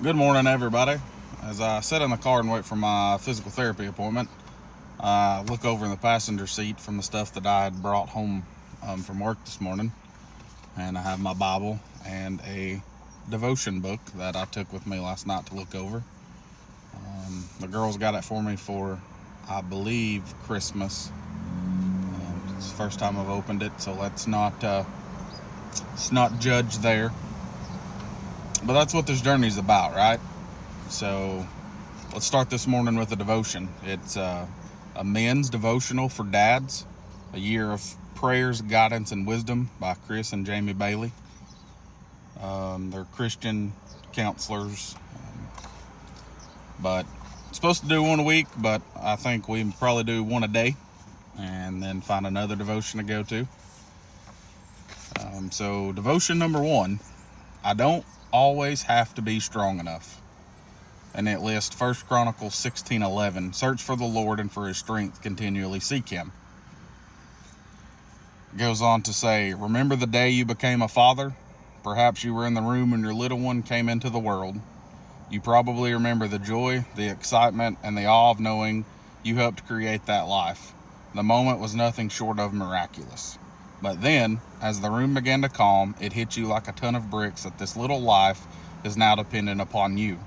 Good morning, everybody. As I sit in the car and wait for my physical therapy appointment, I look over in the passenger seat from the stuff that I had brought home from work this morning, and I have my Bible and a devotion book that I took with me last night to look over. The girls got it for me for, I believe, Christmas. It's the first time I've opened it, so let's not judge there. But that's what this journey is about, right? So let's start this morning with a devotion. It's a men's devotional for dads, a year of prayers, guidance, and wisdom by Chris and Jamie Bailey. They're Christian counselors, but supposed to do one a week, but I think we probably do one a day and then find another devotion to go to. So devotion number one, I don't always have to be strong enough. And it lists 1 Chronicles 16:11. Search for the Lord and for his strength, continually seek him. It goes on to say, remember the day you became a father? Perhaps you were in the room when your little one came into the world. You probably remember the joy, the excitement, and the awe of knowing you helped create that life. The moment was nothing short of miraculous. But then, as the room began to calm, it hit you like a ton of bricks that this little life is now dependent upon you.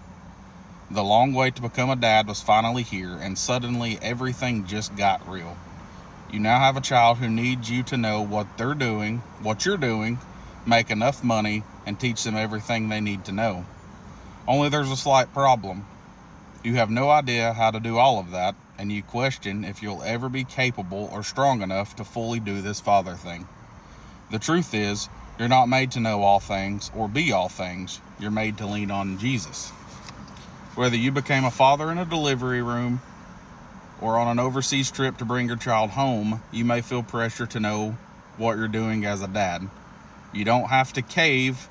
The long wait to become a dad was finally here, and suddenly everything just got real. You now have a child who needs you to know what they're doing, what you're doing, make enough money, and teach them everything they need to know. Only there's a slight problem. You have no idea how to do all of that, and you question if you'll ever be capable or strong enough to fully do this father thing. The truth is, you're not made to know all things or be all things. You're made to lean on Jesus. Whether you became a father in a delivery room or on an overseas trip to bring your child home, you may feel pressure to know what you're doing as a dad. You don't have to cave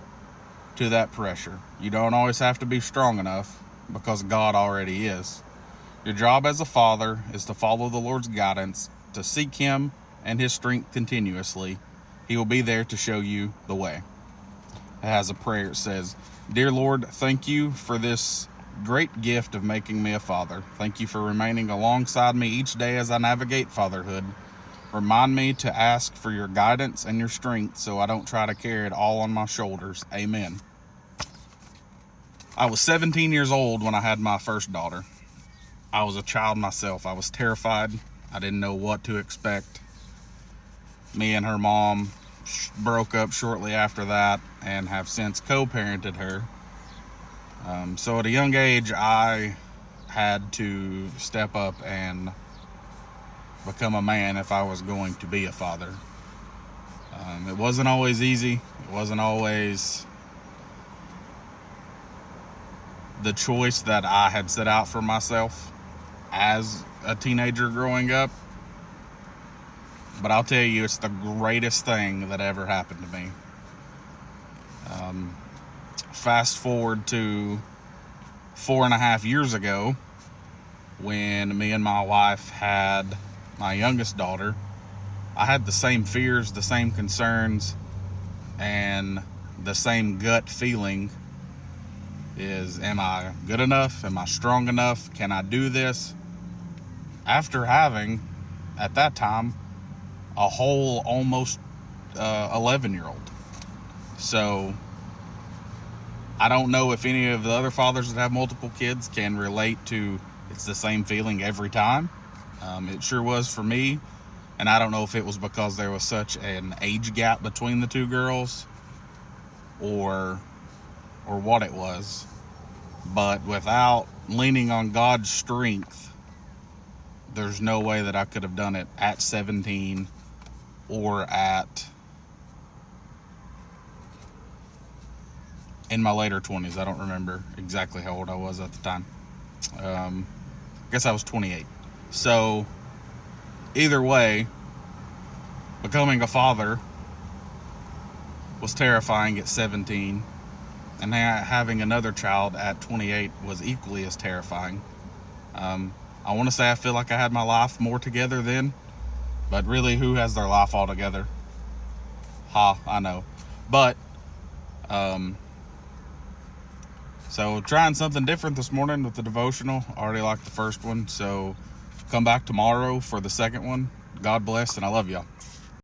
to that pressure. You don't always have to be strong enough, because God already is. Your job as a father is to follow the Lord's guidance, to seek him and his strength continuously. He will be there to show you the way. It has a prayer. It says, Dear Lord, thank you for this great gift of making me a father. Thank you for remaining alongside me each day as I navigate fatherhood. Remind me to ask for your guidance and your strength so I don't try to carry it all on my shoulders. Amen. I was 17 years old when I had my first daughter. I was a child myself. I was terrified. I didn't know what to expect. Me and her mom broke up shortly after that and have since co-parented her. So at a young age, I had to step up and become a man if I was going to be a father. It wasn't always easy. It wasn't always the choice that I had set out for myself as a teenager growing up. But I'll tell you, it's the greatest thing that ever happened to me. Fast forward to 4.5 years ago, when me and my wife had my youngest daughter. I had the same fears, the same concerns, and the same gut feeling is, am I good enough? Am I strong enough? Can I do this? After having, at that time, a whole almost 11-year-old. So I don't know if any of the other fathers that have multiple kids can relate to it's the same feeling every time. It sure was for me. And I don't know if it was because there was such an age gap between the two girls or what it was. But without leaning on God's strength, there's no way that I could have done it at 17 or in my later 20s. I don't remember exactly how old I was at the time. I guess I was 28. So either way, becoming a father was terrifying at 17, and having another child at 28 was equally as terrifying. I want to say I feel like I had my life more together then, but really, who has their life all together? I know. But So trying something different this morning with the devotional. I already liked the first one, so come back tomorrow for the second one. God bless, and I love y'all.